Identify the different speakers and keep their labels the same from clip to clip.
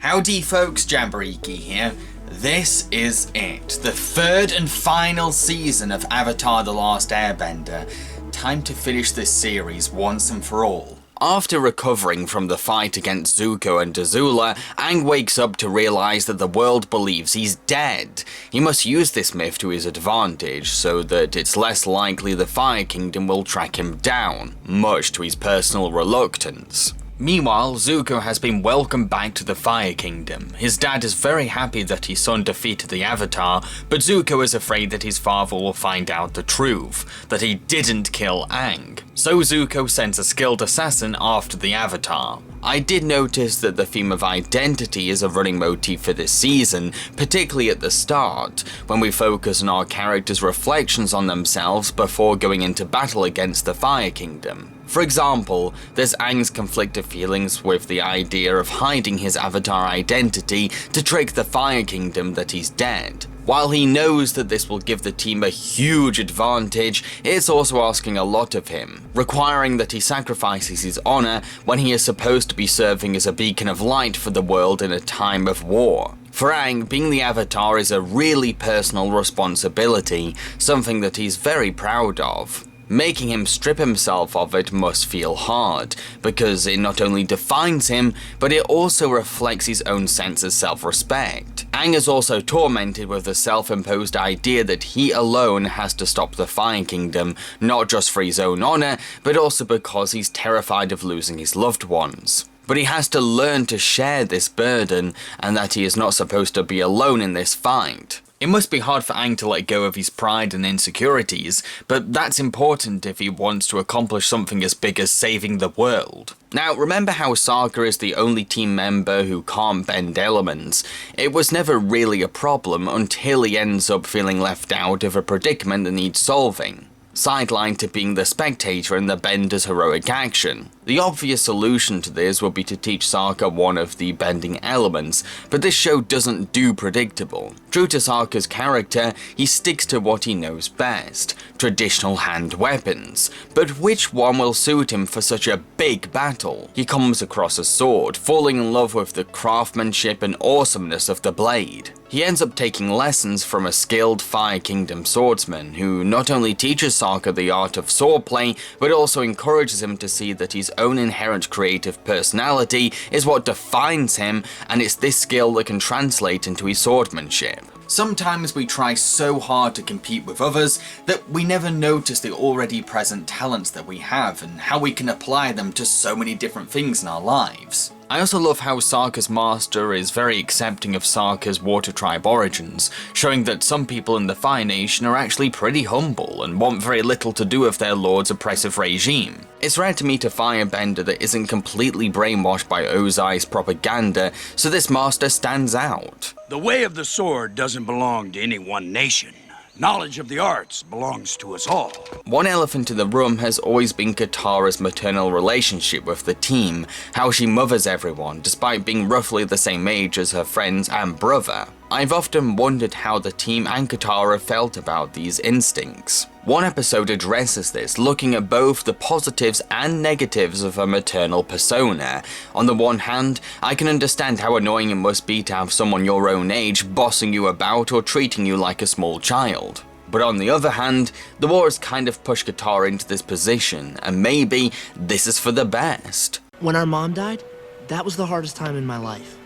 Speaker 1: Howdy folks, Jambareeqi here. This is it, the third and final season of Avatar: The Last Airbender. Time to finish this series once and for all. After recovering from the fight against Zuko and Azula, Aang wakes up to realise that the world believes he's dead. He must use this myth to his advantage so that it's less likely the Fire Kingdom will track him down, much to his personal reluctance. Meanwhile, Zuko has been welcomed back to the Fire Kingdom. His dad is very happy that his son defeated the Avatar, but Zuko is afraid that his father will find out the truth, that he didn't kill Aang. So Zuko sends a skilled assassin after the Avatar. I did notice that the theme of identity is a running motif for this season, particularly at the start, when we focus on our characters' reflections on themselves before going into battle against the Fire Kingdom. For example, there's Aang's conflicted feelings with the idea of hiding his Avatar identity to trick the Fire Kingdom that he's dead. While he knows that this will give the team a huge advantage, it's also asking a lot of him, requiring that he sacrifices his honor when he is supposed to be serving as a beacon of light for the world in a time of war. For Aang, being the Avatar is a really personal responsibility, something that he's very proud of. Making him strip himself of it must feel hard, because it not only defines him, but it also reflects his own sense of self-respect. Aang is also tormented with the self-imposed idea that he alone has to stop the Fire Kingdom, not just for his own honor, but also because he's terrified of losing his loved ones. But he has to learn to share this burden, and that he is not supposed to be alone in this fight. It must be hard for Aang to let go of his pride and insecurities, but that's important if he wants to accomplish something as big as saving the world. Now, remember how Sokka is the only team member who can't bend elements? It was never really a problem until he ends up feeling left out of a predicament that needs solving, sidelined to being the spectator in the Bender's heroic action. The obvious solution to this would be to teach Sokka one of the bending elements, but this show doesn't do predictable. True to Sokka's character, he sticks to what he knows best, traditional hand weapons. But which one will suit him for such a big battle? He comes across a sword, falling in love with the craftsmanship and awesomeness of the blade. He ends up taking lessons from a skilled Fire Kingdom swordsman, who not only teaches Sokka the art of swordplay, but also encourages him to see that his own inherent creative personality is what defines him, and it's this skill that can translate into his swordsmanship. Sometimes we try so hard to compete with others that we never notice the already present talents that we have and how we can apply them to so many different things in our lives. I also love how Sokka's master is very accepting of Sokka's water tribe origins, showing that some people in the Fire Nation are actually pretty humble and want very little to do with their lord's oppressive regime. It's rare to meet a firebender that isn't completely brainwashed by Ozai's propaganda, so this master stands out.
Speaker 2: The way of the sword doesn't belong to any one nation. Knowledge of the arts belongs to us all.
Speaker 1: One elephant in the room has always been Katara's maternal relationship with the team, how she mothers everyone despite being roughly the same age as her friends and brother. I've often wondered how the team and Katara felt about these instincts. One episode addresses this, looking at both the positives and negatives of a maternal persona. On the one hand, I can understand how annoying it must be to have someone your own age bossing you about or treating you like a small child. But on the other hand, the war has kind of pushed Katara into this position, and maybe this is for the best.
Speaker 3: When our mom died, that was the hardest time in my life.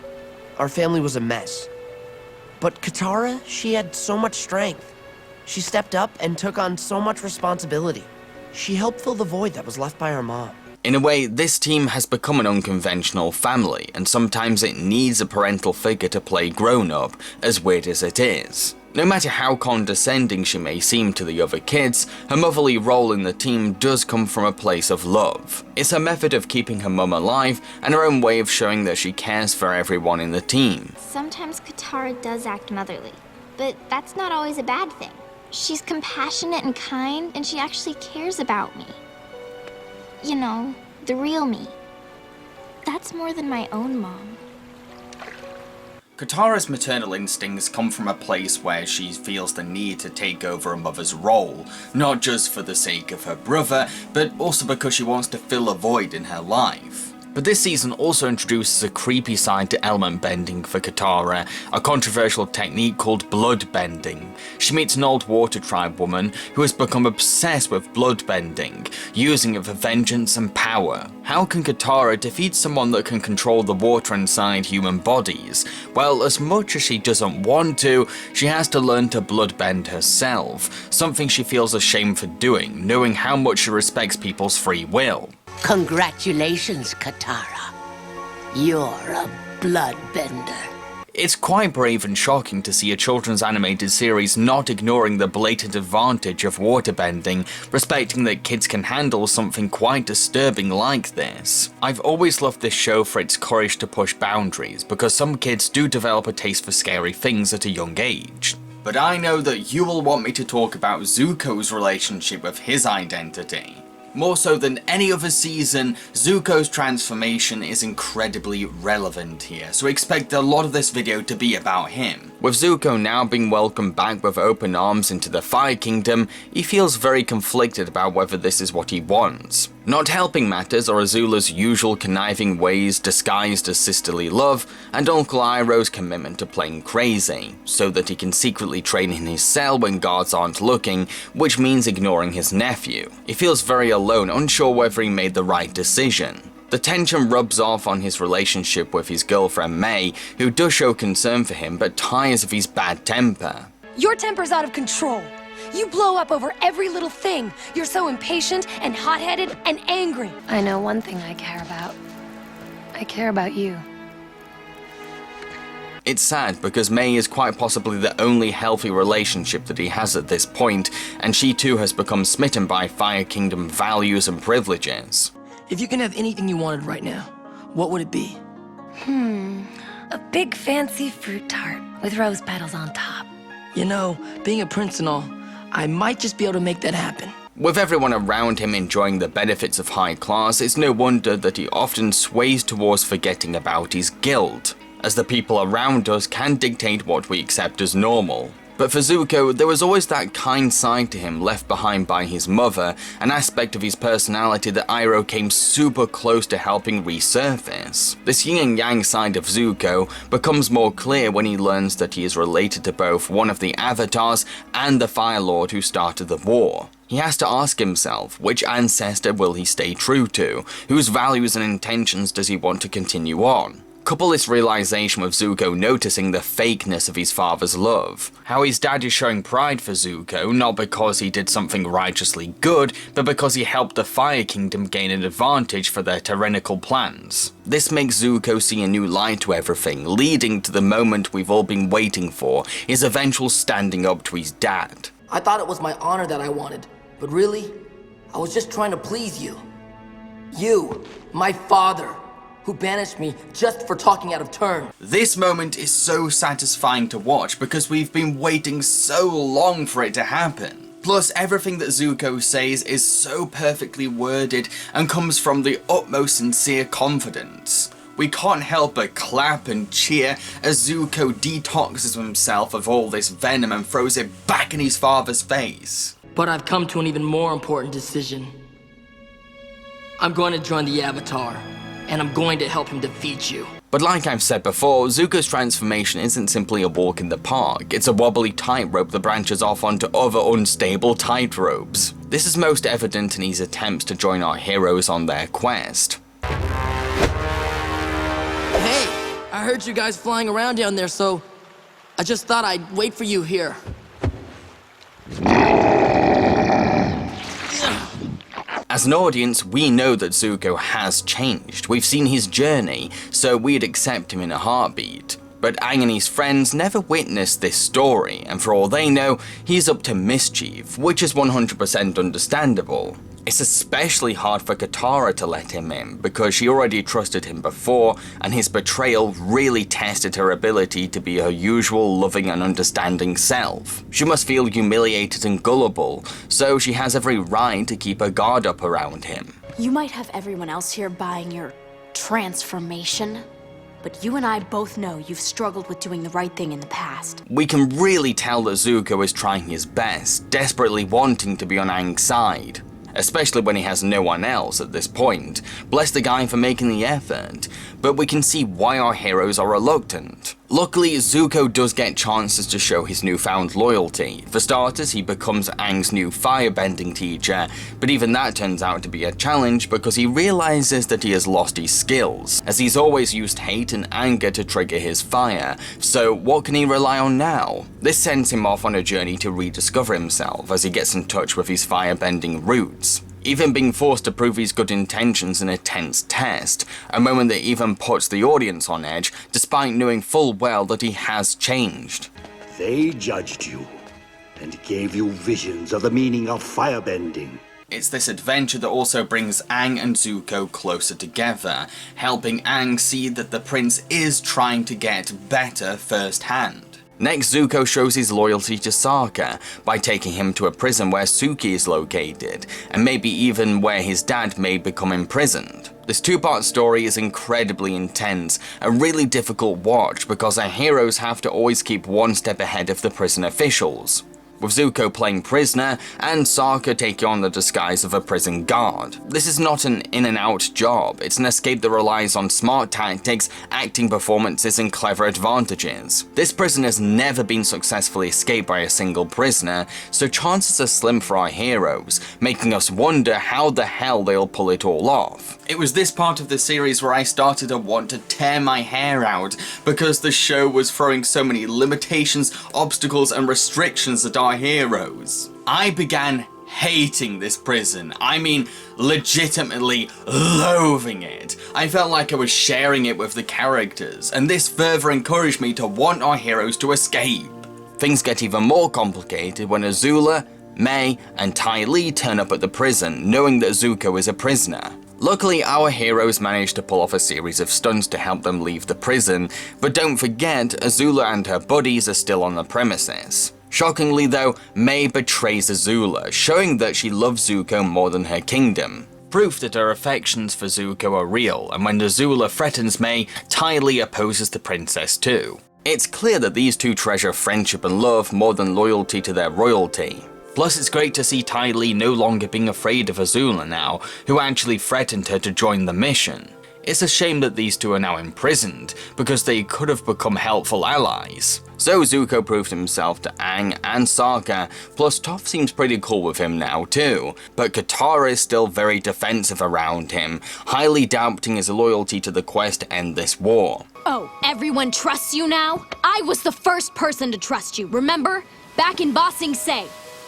Speaker 3: Our family was a mess. But Katara, she had so much strength. She stepped up and took on so much responsibility. She helped fill the void that was left by our mom.
Speaker 1: In a way, this team has become an unconventional family, and sometimes it needs a parental figure to play grown-up, as weird as it is. No matter how condescending she may seem to the other kids, her motherly role in the team does come from a place of love. It's her method of keeping her mum alive, and her own way of showing that she cares for everyone in the team.
Speaker 4: Sometimes Katara does act motherly, but that's not always a bad thing. She's compassionate and kind, and she actually cares about me. You know, the real me. That's more than my own mom.
Speaker 1: Katara's maternal instincts come from a place where she feels the need to take over a mother's role, not just for the sake of her brother, but also because she wants to fill a void in her life. But this season also introduces a creepy side to element bending for Katara, a controversial technique called blood bending. She meets an old water tribe woman who has become obsessed with blood bending, using it for vengeance and power. How can Katara defeat someone that can control the water inside human bodies? Well, as much as she doesn't want to, she has to learn to bloodbend herself, something she feels ashamed for doing, knowing how much she respects people's free will.
Speaker 5: Congratulations, Katara. You're a bloodbender.
Speaker 1: It's quite brave and shocking to see a children's animated series not ignoring the blatant advantage of waterbending, respecting that kids can handle something quite disturbing like this. I've always loved this show for its courage to push boundaries, because some kids do develop a taste for scary things at a young age. But I know that you will want me to talk about Zuko's relationship with his identity. More so than any other season, Zuko's transformation is incredibly relevant here, so expect a lot of this video to be about him. With Zuko now being welcomed back with open arms into the Fire Kingdom, he feels very conflicted about whether this is what he wants. Not helping matters are Azula's usual conniving ways disguised as sisterly love, and Uncle Iroh's commitment to playing crazy, so that he can secretly train in his cell when guards aren't looking, which means ignoring his nephew. He feels very alone, unsure whether he made the right decision. The tension rubs off on his relationship with his girlfriend May, who does show concern for him but tires of his bad temper.
Speaker 6: Your temper's out of control. You blow up over every little thing. You're so impatient and hot-headed and angry.
Speaker 7: I know one thing I care about. I care about you.
Speaker 1: It's sad because May is quite possibly the only healthy relationship that he has at this point, and she too has become smitten by Fire Kingdom values and privileges.
Speaker 3: If you can have anything you wanted right now, what would it be?
Speaker 7: A big fancy fruit tart with rose petals on top.
Speaker 3: You know, being a prince and all, I might just be able to make that happen.
Speaker 1: With everyone around him enjoying the benefits of high class, it's no wonder that he often sways towards forgetting about his guild, as the people around us can dictate what we accept as normal. But for Zuko, there was always that kind side to him left behind by his mother, an aspect of his personality that Iroh came super close to helping resurface. This yin and yang side of Zuko becomes more clear when he learns that he is related to both one of the Avatars and the Fire Lord who started the war. He has to ask himself, which ancestor will he stay true to? Whose values and intentions does he want to continue on? Couple this realization with Zuko noticing the fakeness of his father's love. How his dad is showing pride for Zuko, not because he did something righteously good, but because he helped the Fire Kingdom gain an advantage for their tyrannical plans. This makes Zuko see a new light to everything, leading to the moment we've all been waiting for, his eventual standing up to his dad.
Speaker 3: I thought it was my honor that I wanted, but really, I was just trying to please you. You, my father, who banished me just for talking out of turn.
Speaker 1: This moment is so satisfying to watch because we've been waiting so long for it to happen. Plus, everything that Zuko says is so perfectly worded and comes from the utmost sincere confidence. We can't help but clap and cheer as Zuko detoxes himself of all this venom and throws it back in his father's face.
Speaker 3: But I've come to an even more important decision. I'm going to join the Avatar, and I'm going to help him defeat you.
Speaker 1: But like I've said before, Zuko's transformation isn't simply a walk in the park, it's a wobbly tightrope that branches off onto other unstable tightropes. This is most evident in his attempts to join our heroes on their quest.
Speaker 3: Hey, I heard you guys flying around down there, so I just thought I'd wait for you here.
Speaker 1: As an audience, we know that Zuko has changed. We've seen his journey, so we'd accept him in a heartbeat. But Aang and his friends never witnessed this story, and for all they know, he's up to mischief, which is 100% understandable. It's especially hard for Katara to let him in, because she already trusted him before, and his betrayal really tested her ability to be her usual loving and understanding self. She must feel humiliated and gullible, so she has every right to keep her guard up around him.
Speaker 8: You might have everyone else here buying your transformation, but you and I both know you've struggled with doing the right thing in the past.
Speaker 1: We can really tell that Zuko is trying his best, desperately wanting to be on Aang's side. especially when he has no one else at this point. Bless the guy for making the effort, but we can see why our heroes are reluctant. Luckily, Zuko does get chances to show his newfound loyalty. For starters, he becomes Aang's new firebending teacher, but even that turns out to be a challenge because he realizes that he has lost his skills, as he's always used hate and anger to trigger his fire. So what can he rely on now? This sends him off on a journey to rediscover himself as he gets in touch with his firebending roots, even being forced to prove his good intentions in a tense test, a moment that even puts the audience on edge, despite knowing full well that he has changed.
Speaker 9: They judged you and gave you visions of the meaning of firebending.
Speaker 1: It's this adventure that also brings Aang and Zuko closer together, helping Aang see that the prince is trying to get better firsthand. Next, Zuko shows his loyalty to Sokka by taking him to a prison where Suki is located, and maybe even where his dad may become imprisoned. This two-part story is incredibly intense, a really difficult watch because our heroes have to always keep one step ahead of the prison officials, with Zuko playing prisoner and Sokka taking on the disguise of a prison guard. This is not an in-and-out job, it's an escape that relies on smart tactics, acting performances, and clever advantages. This prison has never been successfully escaped by a single prisoner, so chances are slim for our heroes, making us wonder how the hell they'll pull it all off. It was this part of the series where I started to want to tear my hair out because the show was throwing so many limitations, obstacles, and restrictions at our heroes. I began hating this prison. I mean, legitimately loathing it. I felt like I was sharing it with the characters, and this further encouraged me to want our heroes to escape. Things get even more complicated when Azula, Mai, and Ty Lee turn up at the prison, knowing that Zuko is a prisoner. Luckily, our heroes manage to pull off a series of stunts to help them leave the prison, but don't forget, Azula and her buddies are still on the premises. Shockingly though, Mai betrays Azula, showing that she loves Zuko more than her kingdom. Proof that her affections for Zuko are real, and when Azula threatens Mai, Ty Lee opposes the princess too. It's clear that these two treasure friendship and love more than loyalty to their royalty. Plus, it's great to see Ty Lee no longer being afraid of Azula now, who actually threatened her to join the mission. It's a shame that these two are now imprisoned, because they could have become helpful allies. So Zuko proved himself to Aang and Sokka, plus Toph seems pretty cool with him now too, but Katara is still very defensive around him, highly doubting his loyalty to the quest to end this war.
Speaker 8: Oh, everyone trusts you now? I was the first person to trust you, remember? Back in Ba Sing Se.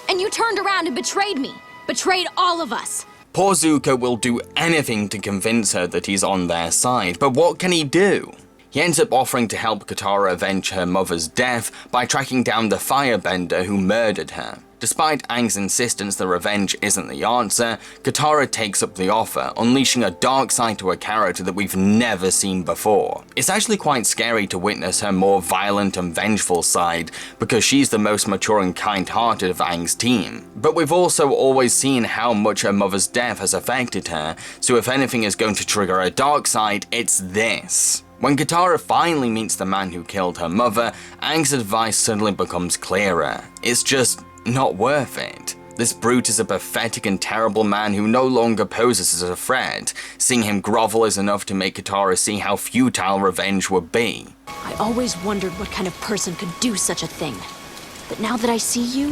Speaker 8: And you turned around and betrayed me. Betrayed all of us.
Speaker 1: Poor Zuko will do anything to convince her that he's on their side, but what can he do? He ends up offering to help Katara avenge her mother's death by tracking down the firebender who murdered her. Despite Aang's insistence that revenge isn't the answer, Katara takes up the offer, unleashing a dark side to a character that we've never seen before. It's actually quite scary to witness her more violent and vengeful side, because she's the most mature and kind-hearted of Aang's team. But we've also always seen how much her mother's death has affected her, so if anything is going to trigger a dark side, it's this. When Katara finally meets the man who killed her mother, Aang's advice suddenly becomes clearer. It's just not worth it. This brute is a pathetic and terrible man who no longer poses as a threat. Seeing him grovel is enough to make Katara see how futile revenge would be.
Speaker 8: I always wondered what kind of person could do such a thing. But now that I see you,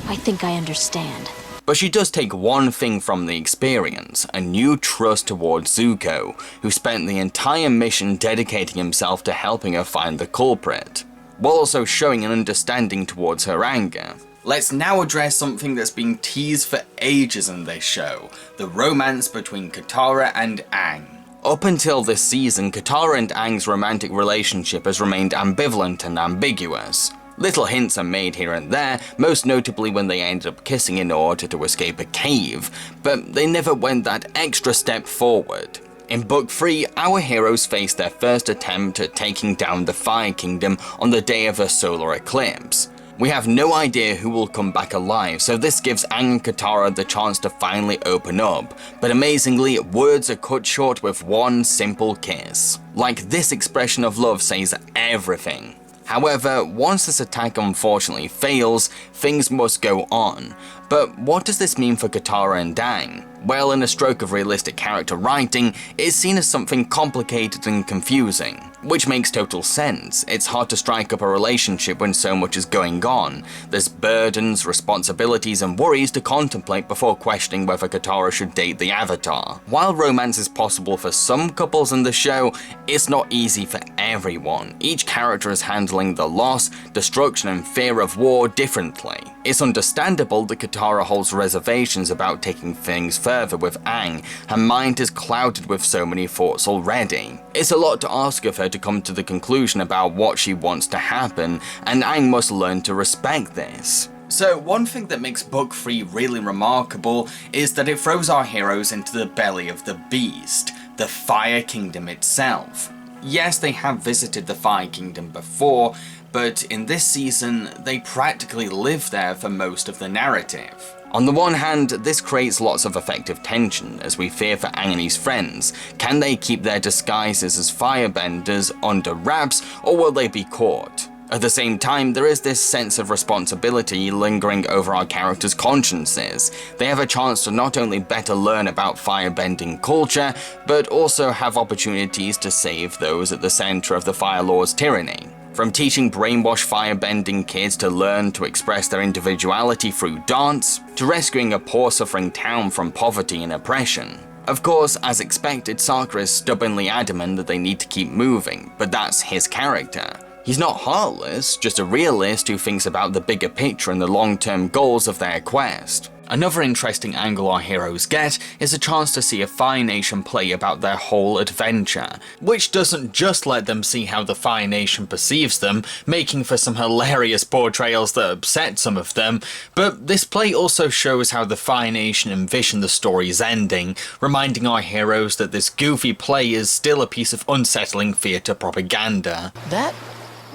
Speaker 8: I think I understand.
Speaker 1: But she does take one thing from the experience, a new trust towards Zuko, who spent the entire mission dedicating himself to helping her find the culprit, while also showing an understanding towards her anger. Let's now address something that's been teased for ages in this show, the romance between Katara and Aang. Up until this season, Katara and Aang's romantic relationship has remained ambivalent and ambiguous. Little hints are made here and there, most notably when they ended up kissing in order to escape a cave, but they never went that extra step forward. In Book 3, our heroes face their first attempt at taking down the Fire Kingdom on the day of a solar eclipse. We have no idea who will come back alive, so this gives Aang and Katara the chance to finally open up, but amazingly, words are cut short with one simple kiss. Like, this expression of love says everything. However, once this attack unfortunately fails, things must go on. But what does this mean for Katara and Aang? Well, in a stroke of realistic character writing, it's seen as something complicated and confusing, which makes total sense. It's hard to strike up a relationship when so much is going on. There's burdens, responsibilities, and worries to contemplate before questioning whether Katara should date the Avatar. While romance is possible for some couples in the show, it's not easy for everyone. Each character is handling the loss, destruction, and fear of war differently. It's understandable that Katara holds reservations about taking things further with Aang. Her mind is clouded with so many thoughts already. It's a lot to ask of her to come to the conclusion about what she wants to happen, and Aang must learn to respect this. So one thing that makes Book 3 really remarkable is that it throws our heroes into the belly of the beast, the Fire Kingdom itself. Yes, they have visited the Fire Kingdom before, but in this season, they practically live there for most of the narrative. On the one hand, this creates lots of effective tension, as we fear for Aang and his friends. Can they keep their disguises as firebenders under wraps, or will they be caught? At the same time, there is this sense of responsibility lingering over our characters' consciences. They have a chance to not only better learn about firebending culture, but also have opportunities to save those at the center of the Fire Lord's tyranny. From teaching brainwashed firebending kids to learn to express their individuality through dance, to rescuing a poor suffering town from poverty and oppression. Of course, as expected, Sokka is stubbornly adamant that they need to keep moving, but that's his character. He's not heartless, just a realist who thinks about the bigger picture and the long-term goals of their quest. Another interesting angle our heroes get is a chance to see a Fire Nation play about their whole adventure, which doesn't just let them see how the Fire Nation perceives them, making for some hilarious portrayals that upset some of them, but this play also shows how the Fire Nation envision the story's ending, reminding our heroes that this goofy play is still a piece of unsettling theatre propaganda.
Speaker 3: That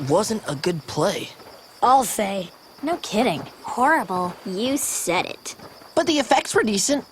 Speaker 3: wasn't a good play.
Speaker 6: I'll say.
Speaker 8: No kidding.
Speaker 4: Horrible. You said it.
Speaker 3: But the effects were decent.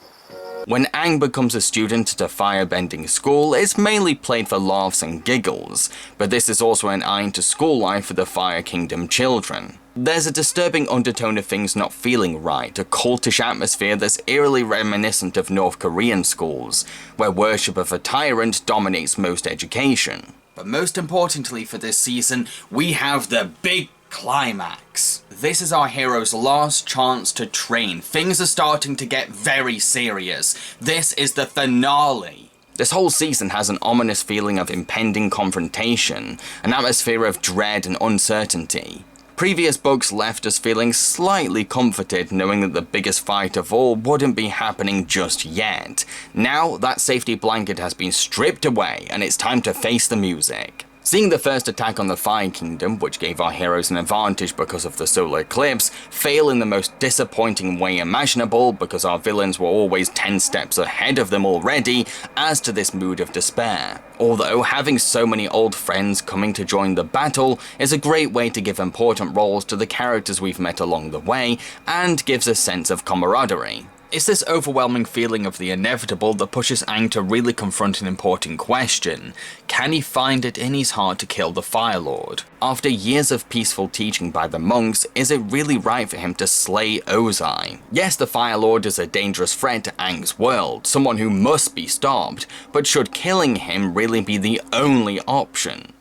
Speaker 1: When Aang becomes a student at a firebending school, it's mainly played for laughs and giggles, but this is also an eye to school life for the Fire Kingdom children. There's a disturbing undertone of things not feeling right, a cultish atmosphere that's eerily reminiscent of North Korean schools, where worship of a tyrant dominates most education. But most importantly for this season, we have the big climax. This is our hero's last chance to train. Things are starting to get very serious. This is the finale. This whole season has an ominous feeling of impending confrontation, an atmosphere of dread and uncertainty. Previous books left us feeling slightly comforted knowing that the biggest fight of all wouldn't be happening just yet. Now that safety blanket has been stripped away and it's time to face the music. Seeing the first attack on the Fire Kingdom, which gave our heroes an advantage because of the solar eclipse, fail in the most disappointing way imaginable because our villains were always 10 steps ahead of them already, adds to this mood of despair. Although having so many old friends coming to join the battle is a great way to give important roles to the characters we've met along the way, and gives a sense of camaraderie. It's this overwhelming feeling of the inevitable that pushes Aang to really confront an important question. Can he find it in his heart to kill the Fire Lord? After years of peaceful teaching by the monks, is it really right for him to slay Ozai? Yes, the Fire Lord is a dangerous threat to Aang's world, someone who must be stopped, but should killing him really be the only option?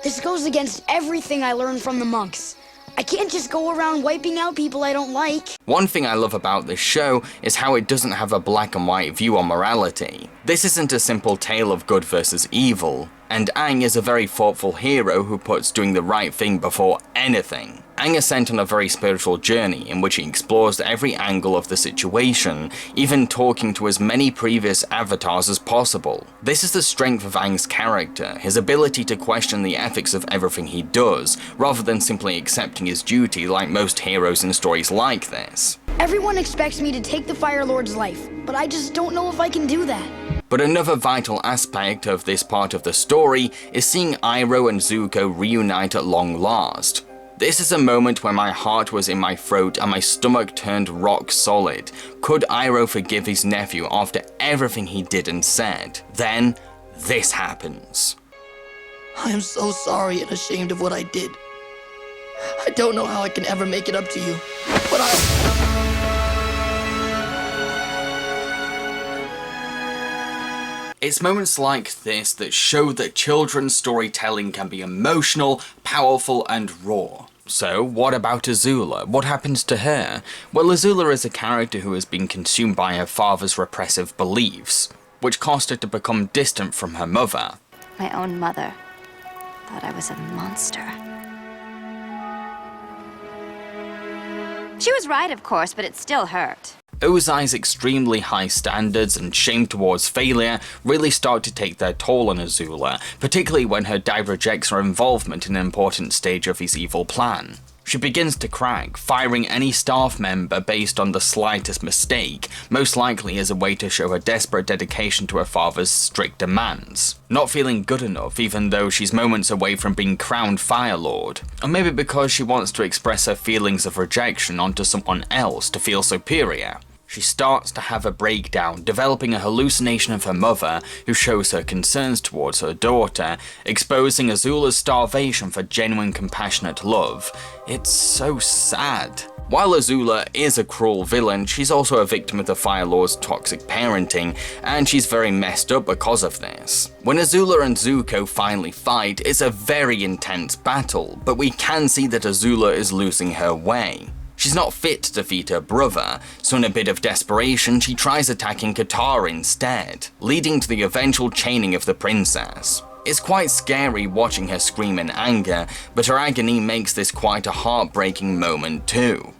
Speaker 10: This goes against everything I learned from the monks. I can't just go around wiping out people I don't like.
Speaker 1: One thing I love about this show is how it doesn't have a black and white view on morality. This isn't a simple tale of good versus evil, and Aang is a very thoughtful hero who puts doing the right thing before anything. Aang is sent on a very spiritual journey in which he explores every angle of the situation, even talking to as many previous avatars as possible. This is the strength of Aang's character, his ability to question the ethics of everything he does, rather than simply accepting his duty like most heroes in stories like this.
Speaker 10: Everyone expects me to take the Fire Lord's life, but I just don't know if I can do that.
Speaker 1: But another vital aspect of this part of the story is seeing Iroh and Zuko reunite at long last. This is a moment where my heart was in my throat and my stomach turned rock solid. Could Iroh forgive his nephew after everything he did and said? Then, this happens.
Speaker 3: I am so sorry and ashamed of what I did. I don't know how I can ever make it up to you, but
Speaker 1: It's moments like this that show that children's storytelling can be emotional, powerful, and raw. So, what about Azula? What happens to her? Well, Azula is a character who has been consumed by her father's repressive beliefs, which caused her to become distant from her mother.
Speaker 11: My own mother thought I was a monster. She was right, of course, but it still hurt.
Speaker 1: Ozai's extremely high standards and shame towards failure really start to take their toll on Azula, particularly when her dad rejects her involvement in an important stage of his evil plan. She begins to crack, firing any staff member based on the slightest mistake, most likely as a way to show her desperate dedication to her father's strict demands. Not feeling good enough even though she's moments away from being crowned Fire Lord. Or maybe because she wants to express her feelings of rejection onto someone else to feel superior. She starts to have a breakdown, developing a hallucination of her mother, who shows her concerns towards her daughter, exposing Azula's starvation for genuine compassionate love. It's so sad. While Azula is a cruel villain, she's also a victim of the Fire Lord's toxic parenting, and she's very messed up because of this. When Azula and Zuko finally fight, it's a very intense battle, but we can see that Azula is losing her way. She's not fit to defeat her brother, so in a bit of desperation she tries attacking Katara instead, leading to the eventual chaining of the princess. It's quite scary watching her scream in anger, but her agony makes this quite a heartbreaking moment too.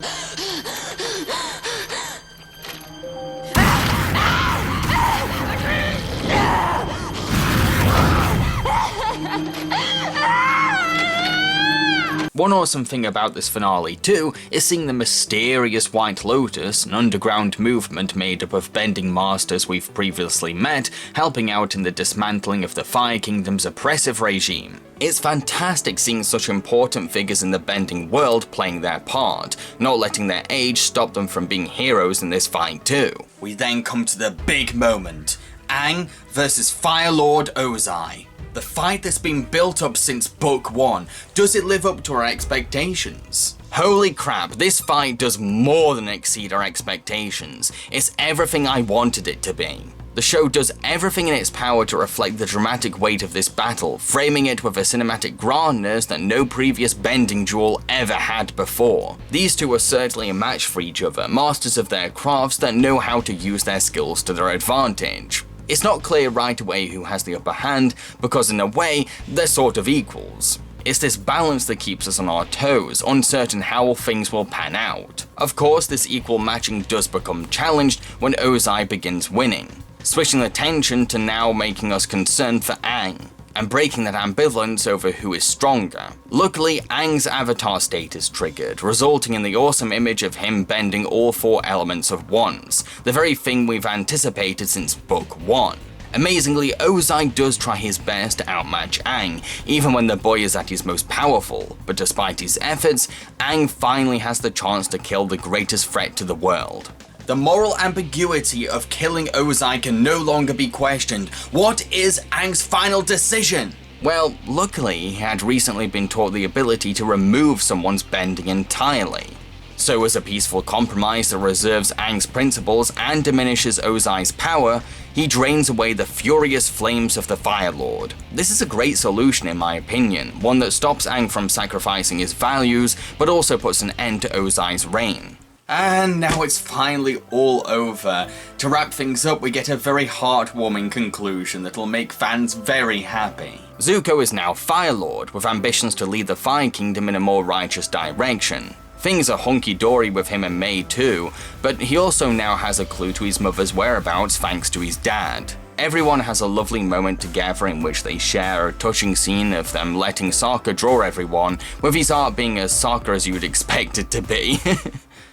Speaker 1: One awesome thing about this finale too is seeing the mysterious White Lotus, an underground movement made up of bending masters we've previously met, helping out in the dismantling of the Fire Kingdom's oppressive regime. It's fantastic seeing such important figures in the bending world playing their part, not letting their age stop them from being heroes in this fight too. We then come to the big moment, Aang versus Fire Lord Ozai. The fight that's been built up since Book 1, does it live up to our expectations? Holy crap, this fight does more than exceed our expectations. It's everything I wanted it to be. The show does everything in its power to reflect the dramatic weight of this battle, framing it with a cinematic grandness that no previous bending duel ever had before. These two are certainly a match for each other, masters of their crafts that know how to use their skills to their advantage. It's not clear right away who has the upper hand, because in a way, they're sort of equals. It's this balance that keeps us on our toes, uncertain how things will pan out. Of course, this equal matching does become challenged when Ozai begins winning, switching the tension to now making us concerned for Aang, and breaking that ambivalence over who is stronger. Luckily, Aang's avatar state is triggered, resulting in the awesome image of him bending all 4 elements at once, the very thing we've anticipated since Book 1. Amazingly, Ozai does try his best to outmatch Aang, even when the boy is at his most powerful, but despite his efforts, Aang finally has the chance to kill the greatest threat to the world. The moral ambiguity of killing Ozai can no longer be questioned. What is Aang's final decision? Well, luckily he had recently been taught the ability to remove someone's bending entirely. So as a peaceful compromise that reserves Aang's principles and diminishes Ozai's power, he drains away the furious flames of the Fire Lord. This is a great solution in my opinion, one that stops Aang from sacrificing his values, but also puts an end to Ozai's reign. And now it's finally all over. To wrap things up, we get a very heartwarming conclusion that'll make fans very happy. Zuko is now Fire Lord, with ambitions to lead the Fire Kingdom in a more righteous direction. Things are hunky-dory with him and May too, but he also now has a clue to his mother's whereabouts thanks to his dad. Everyone has a lovely moment together in which they share a touching scene of them letting Sokka draw everyone, with his art being as Sokka as you would expect it to be.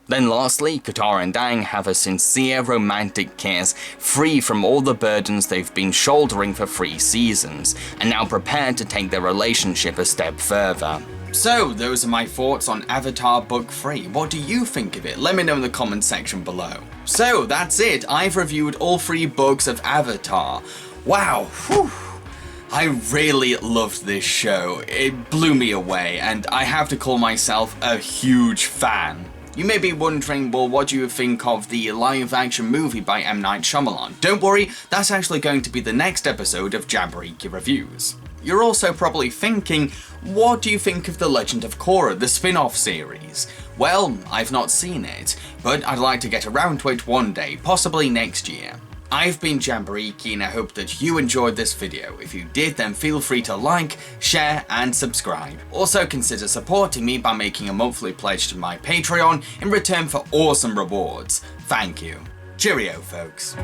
Speaker 1: Then lastly, Katara and Aang have a sincere romantic kiss, free from all the burdens they've been shouldering for 3 seasons, and now prepared to take their relationship a step further. So, those are my thoughts on Avatar Book 3. What do you think of it? Let me know in the comment section below. So, that's it. I've reviewed all 3 books of Avatar. Wow, whew. I really loved this show. It blew me away, and I have to call myself a huge fan. You may be wondering, well, what do you think of the live-action movie by M. Night Shyamalan? Don't worry, that's actually going to be the next episode of Jambareeqi Reviews. You're also probably thinking, what do you think of The Legend of Korra, the spin-off series? Well, I've not seen it, but I'd like to get around to it one day, possibly next year. I've been Jambareeqi, and I hope that you enjoyed this video. If you did, then feel free to like, share and subscribe. Also consider supporting me by making a monthly pledge to my Patreon in return for awesome rewards. Thank you. Cheerio, folks.